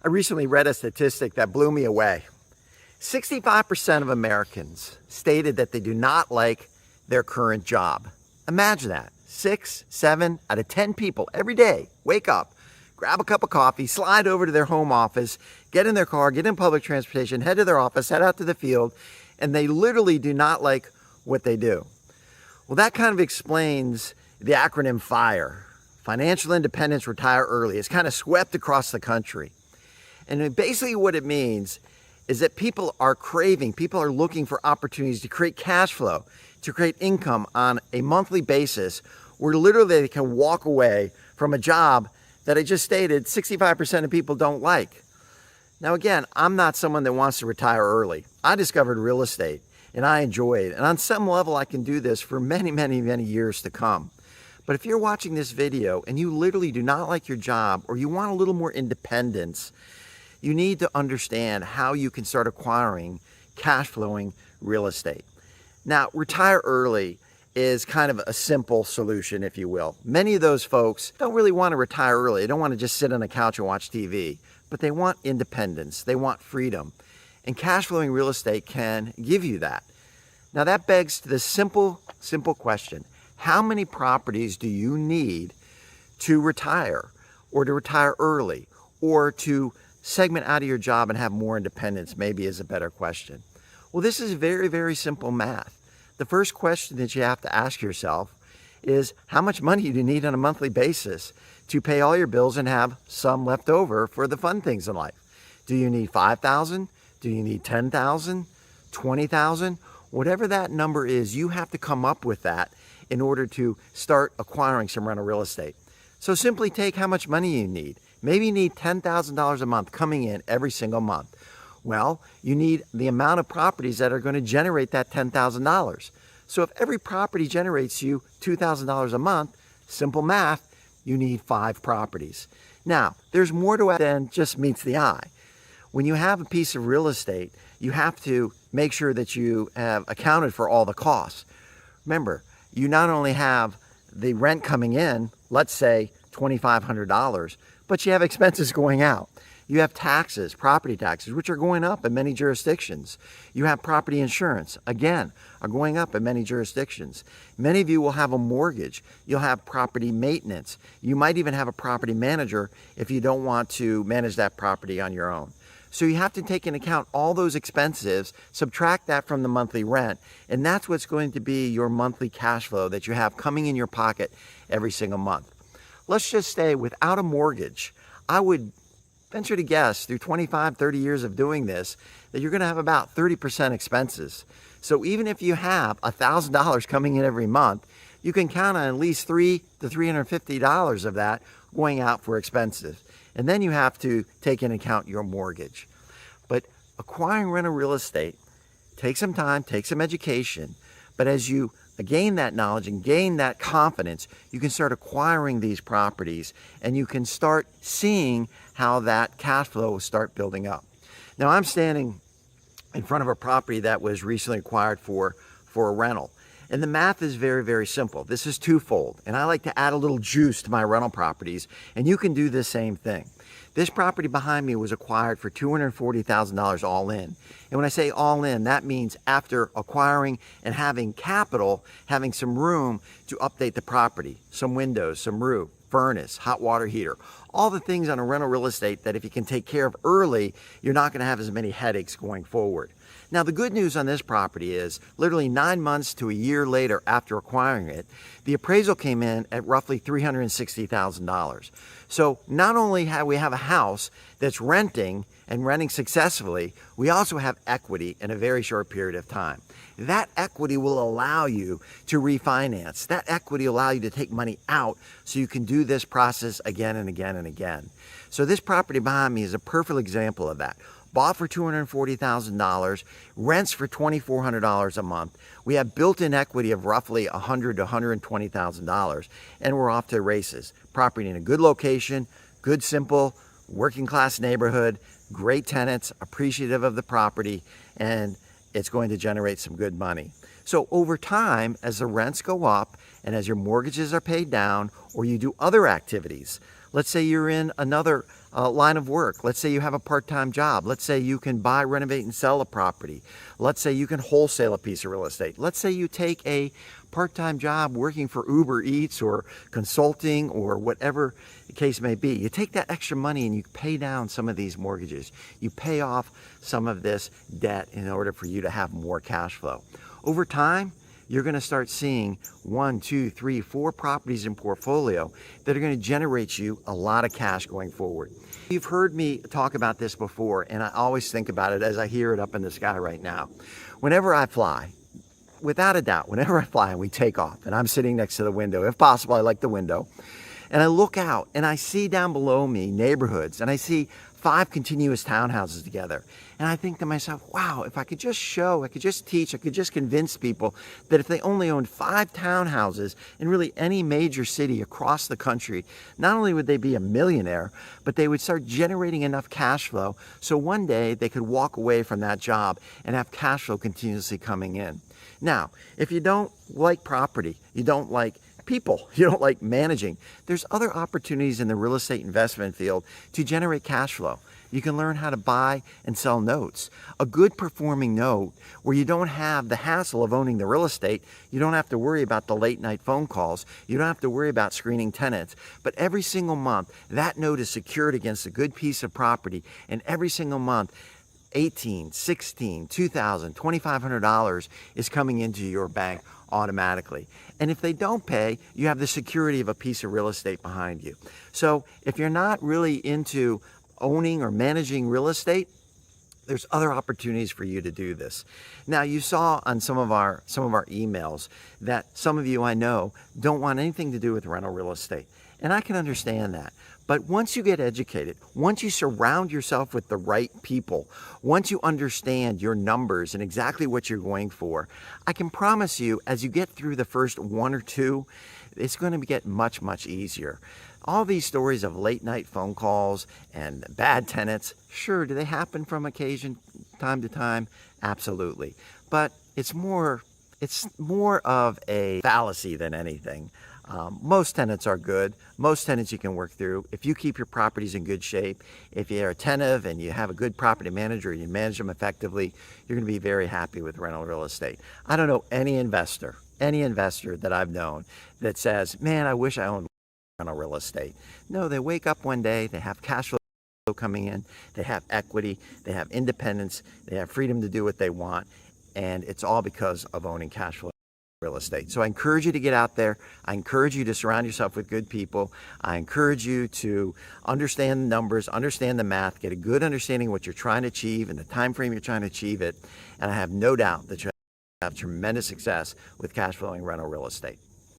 I recently read a statistic that blew me away. 65% of Americans stated that they do not like their current job. Imagine that. 6, 7 out of 10 people every day wake up, grab a cup of coffee, slide over to their home office, get in their car, get in public transportation, head to their office, head out to the field, and they literally do not like what they do. Well, that kind of explains the acronym FIRE. Financial Independence, Retire Early. It's kind of swept across the country. And basically what it means is that people are looking for opportunities to create cash flow, to create income on a monthly basis where literally they can walk away from a job that I just stated 65% of people don't like. Now again, I'm not someone that wants to retire early. I discovered real estate and I enjoy it. And on some level, I can do this for many, many, many years to come. But if you're watching this video and you literally do not like your job or you want a little more independence, you need to understand how you can start acquiring cash flowing real estate. Now, retire early is kind of a simple solution, if you will. Many of those folks don't really want to retire early. They don't want to just sit on a couch and watch TV, but they want independence. They want freedom. And cash flowing real estate can give you that. Now that begs to the simple question. How many properties do you need to retire or to retire early or to segment out of your job and have more independence? Maybe is a better question. Well, this is very, very simple math. The first question that you have to ask yourself is how much money do you need on a monthly basis to pay all your bills and have some left over for the fun things in life? Do you need $5,000? Do you need $10,000? $20,000? Whatever that number is, you have to come up with that in order to start acquiring some rental real estate. So simply take how much money you need. Maybe you need $10,000 a month coming in every single month. Well, you need the amount of properties that are going to generate that $10,000. So if every property generates you $2,000 a month, simple math, you need 5 properties. Now, there's more to it than just meets the eye. When you have a piece of real estate, you have to make sure that you have accounted for all the costs. Remember, you not only have the rent coming in, let's say $2,500, but you have expenses going out. You have taxes, property taxes, which are going up in many jurisdictions. You have property insurance, again, are going up in many jurisdictions. Many of you will have a mortgage. You'll have property maintenance. You might even have a property manager if you don't want to manage that property on your own. So you have to take into account all those expenses, subtract that from the monthly rent, and that's what's going to be your monthly cash flow that you have coming in your pocket every single month. Let's just say without a mortgage, I would venture to guess through 25, 30 years of doing this, that you're going to have about 30% expenses. So even if you have $1,000 coming in every month, you can count on at least $300 to $350 of that going out for expenses. And then you have to take into account your mortgage. But acquiring rental real estate takes some time, takes some education. But as you gain that knowledge and gain that confidence, you can start acquiring these properties and you can start seeing how that cash flow will start building up. Now I'm standing in front of a property that was recently acquired for a rental. And the math is very, very simple. This is twofold. And I like to add a little juice to my rental properties. And you can do the same thing. This property behind me was acquired for $240,000 all in. And when I say all in, that means after acquiring and having capital, having some room to update the property, some windows, some roof, furnace, hot water heater, all the things on a rental real estate that if you can take care of early, you're not going to have as many headaches going forward. Now, the good news on this property is literally 9 months to a year later after acquiring it, the appraisal came in at roughly $360,000. So not only have we have a house that's renting and renting successfully, we also have equity in a very short period of time. That equity will allow you to refinance. That equity will allow you to take money out so you can do this process again and again and again. So this property behind me is a perfect example of that. Bought for $240,000, rents for $2,400 a month. We have built-in equity of roughly $100,000 to $120,000, and we're off to the races. Property in a good location, good, simple, working-class neighborhood, great tenants, appreciative of the property, and it's going to generate some good money. So over time, as the rents go up and as your mortgages are paid down or you do other activities, Let's say you're in another line of work. Let's say you have a part-time job. Let's say you can buy, renovate, and sell a property. Let's say you can wholesale a piece of real estate. Let's say you take a part-time job working for Uber Eats or consulting or whatever the case may be. You take that extra money and you pay down some of these mortgages. You pay off some of this debt in order for you to have more cash flow. Over time, you're going to start seeing 1, 2, 3, 4 properties in portfolio that are going to generate you a lot of cash going forward. You've heard me talk about this before, and I always think about it as I hear it up in the sky right now. Whenever I fly, without a doubt, whenever I fly and we take off, and I'm sitting next to the window, if possible, I like the window, and I look out and I see down below me neighborhoods, and I see 5 continuous townhouses together. And I think to myself, wow, if I could just show, I could just teach, I could just convince people that if they only owned 5 townhouses in really any major city across the country, not only would they be a millionaire, but they would start generating enough cash flow so one day they could walk away from that job and have cash flow continuously coming in. Now, if you don't like property, you don't like people, you don't like managing, there's other opportunities in the real estate investment field to generate cash flow. You can learn how to buy and sell notes. A good performing note where you don't have the hassle of owning the real estate, you don't have to worry about the late night phone calls, you don't have to worry about screening tenants, but every single month that note is secured against a good piece of property, and every single month $1,800, $1,600, $2,000, $2,500 is coming into your bank automatically. And if they don't pay, you have the security of a piece of real estate behind you. So if you're not really into owning or managing real estate, there's other opportunities for you to do this. Now, you saw on some of our emails that some of you I know don't want anything to do with rental real estate. And I can understand that. But once you get educated, once you surround yourself with the right people, once you understand your numbers and exactly what you're going for, I can promise you, as you get through the first 1 or 2, it's going to get much, much easier. All these stories of late night phone calls and bad tenants, sure, do they happen from time to time? Absolutely. But it's more of a fallacy than anything. Most tenants are good. Most tenants you can work through. If you keep your properties in good shape, if you're attentive and you have a good property manager and you manage them effectively, you're going to be very happy with rental real estate. I don't know any investor that I've known that says, man, I wish I owned rental real estate. No, they wake up one day, they have cash flow coming in, they have equity, they have independence, they have freedom to do what they want, and it's all because of owning cash flow real estate. So I encourage you to get out there. I encourage you to surround yourself with good people. I encourage you to understand the numbers, understand the math, get a good understanding of what you're trying to achieve and the time frame you're trying to achieve it. And I have no doubt that you'll have tremendous success with cash flowing rental real estate.